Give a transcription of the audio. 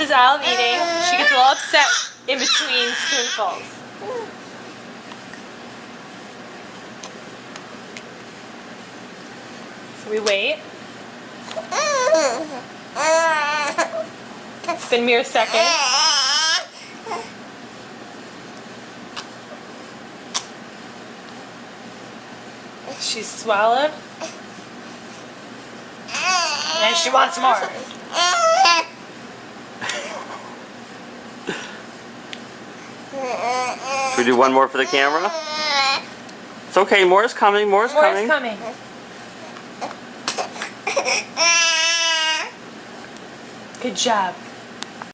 is Olive eating. She gets a little upset in between spoonfuls. So we wait. It's been mere seconds. She's swallowed. And she wants more. Should we do one more for the camera? It's okay, more is coming, more is coming. More is coming. Good job.